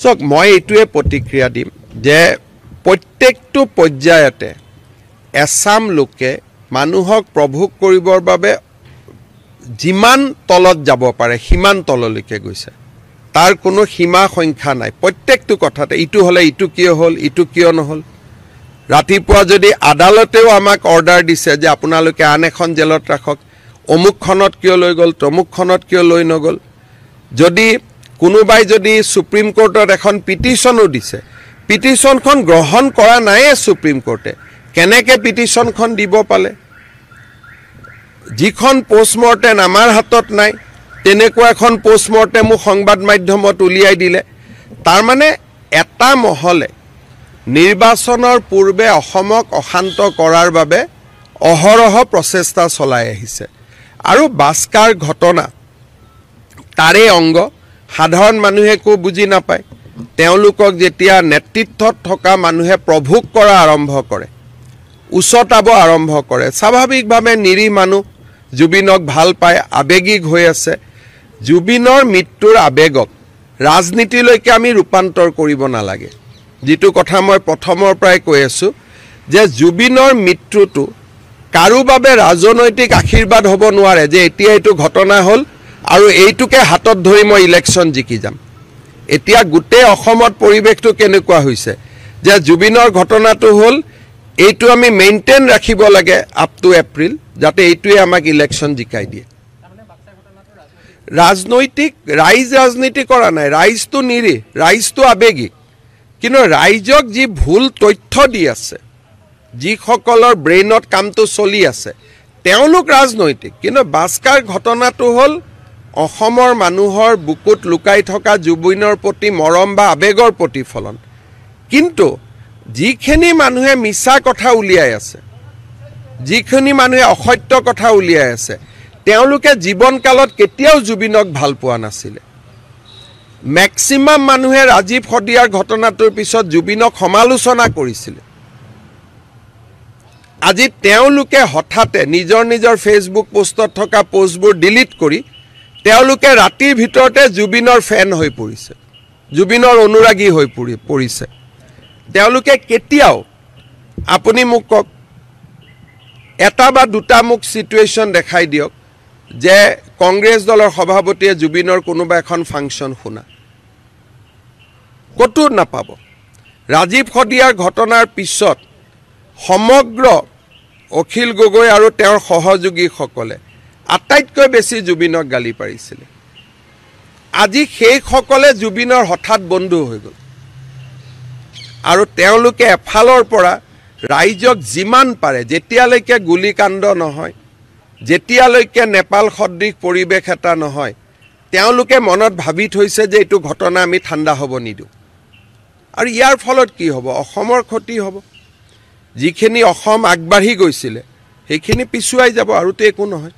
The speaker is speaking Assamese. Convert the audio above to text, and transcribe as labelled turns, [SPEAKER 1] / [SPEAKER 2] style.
[SPEAKER 1] চক মই এইটোৱে প্ৰতিক্ৰিয়া দিম যে প্ৰত্যেকটো পৰ্যায়তে এছাম লোকে মানুহক প্ৰভোগ কৰিবৰ বাবে যিমান তলত যাব পাৰে সিমান তললৈকে গৈছে তাৰ কোনো সীমা সংখ্যা নাই প্ৰত্যেকটো কথাতে ইটো হলে ইটো কিয় হল ইটো কিয় নহল ৰাতিপুৱা যদি আদালতেও আমাক অৰ্ডাৰ দিছে যে আপোনালোকে আন এখন জেলত ৰাখক অমুকখনত কিয় লৈ গল তমুকখনত কিয় লৈ নগল যদি কোনোবাই যদি সুপ্ৰিম কোৰ্টত এখন পিটিশনো দিছে পিটিশনখন গ্ৰহণ কৰা নাই সুপ্ৰিম কোৰ্টে কেনেকে পিটিশনখন দিব পালে যিখন পোষ্টমৰ্টেম আমাৰ হাতত নাই তেনেকুৱা এখন পোষ্টমৰ্টেম সংবাদ মাধ্যমত উলিয়াই দিলে তাৰ মানে এটা মহলে নিৰ্বাচনৰ পূৰ্বে অসমক অশান্ত কৰাৰ বাবে অহৰহ প্ৰচেষ্টা চলাই আহিছে আৰু বাস্কাৰ ঘটনা তাৰে অংগ সাধাৰণ মানুহে কো বুজি নাপায় তেওঁলোকক যেতিয়া নেতৃত্বত থকা মানুহে প্ৰভোগ কৰা আৰম্ভ কৰে উচতাব আৰম্ভ কৰে স্বাভাৱিকভাৱে নিৰি মানুহ জুবিনক ভাল পায় আবেগিক হৈ আছে জুবিনৰ মৃত্যুৰ আবেগক ৰাজনীতিলৈকে আমি ৰূপান্তৰ কৰিব নালাগে যেটো কথা মই প্ৰথমৰ পৰাই কৈ আছো যে জুবিনৰ মৃত্যুটো কাৰো বাবে ৰাজনৈতিক আশীৰ্বাদ হ'ব নোৱাৰে যে এতিয়া এইটো ঘটনা হল আৰু এইটোকে হাতত ধৰি মই ইলেকশন জিকি যাম এতিয়া গুটে অসমত পৰিবেশটো কেনেকুৱা হৈছে যে জুবিনৰ ঘটনাটো হল এইটো আমি মেইনটেইন ৰাখিব লাগে আপ টু এপ্ৰিল যাতে এইটোৱে আমাক ইলেকশন জিকাই দিয়ে ৰাজনৈতিক ৰাজনীতি কৰা নাই ৰাইজটো নিৰি ৰাইজটো আবেগিক কিন্তু ৰাইজক যি ভুল তথ্য দি আছে যি সকলৰ ব্ৰেইনত কামটো চলি আছে তেওঁলোক ৰাজনৈতিক কিন্তু বাস্কাৰ ঘটনাটো হল অসমৰ মানুহৰ বুকুত লুকাই থকা জুবিনৰ প্ৰতি মৰম বা আবেগৰ প্ৰতিফলন কিন্তু যিখিনি মানুহে মিছা কথা উলিয়াই আছে যিখিনি মানুহে অসত্য কথা উলিয়াই আছে তেওঁলোকে জীৱনকালত কেতিয়াও জুবিনক ভাল পোৱা নাছিল ম্যাক্সিমাম মানুহে ৰাজীৱ খদিয়াৰ ঘটনাটোৰ পিছত জুবিনক সমালোচনা কৰিছিল আজি তেওঁলোকে হঠাতে নিজৰ ফেসবুক পোষ্টত থকা পোষ্টবোৰ ডিলিট কৰি তেওঁলোকে ৰাতিৰ ভিতৰতে জুবিনৰ ফ্যান হৈ পৰিছে জুবিনৰ অনুৰাগী হৈ পৰিছে তেওঁলোকে কেতিয়াও আপুনি মোক কক এটা বা দুটা মোক সিচুৱেশন দেখাই দিয়ক যে কংগ্ৰেছ দলৰ সভাপতিয়ে জুবিনৰ কোনোবা এখন ফাংচন শুনা কতো নাপাব ৰাজীৱ খদিয়াৰ ঘটনাৰ পিছত সমগ্ৰ অখিল গগৈ আৰু তেওঁৰ সহযোগীসকলে আটাইতকৈ বেছি জুবিনক গালি পাৰিছিল আজি সেই সকলে জুবিনৰ হঠাৎ বন্ধু হৈ গল আৰু তেওঁলোকে এফালৰ পৰা ৰাইজক যিমান পাৰে যেতিয়ালৈকে গুলিকাণ্ড নহয় যেতিয়ালৈকে নেপাল সদৃশ পৰিবেশ এটা নহয় তেওঁলোকে মনত ভাবি থৈছে যে এইটো ঘটনা আমি ঠাণ্ডা হ'ব নিদু আৰু ইয়াৰ ফলত কি হ'ব অসমৰ ক্ষতি হ'ব যিখিনি অসম আগবাঢ়ি গৈছিল সেইখিনি পিছুৱাই যাব আৰু তে একো নহয়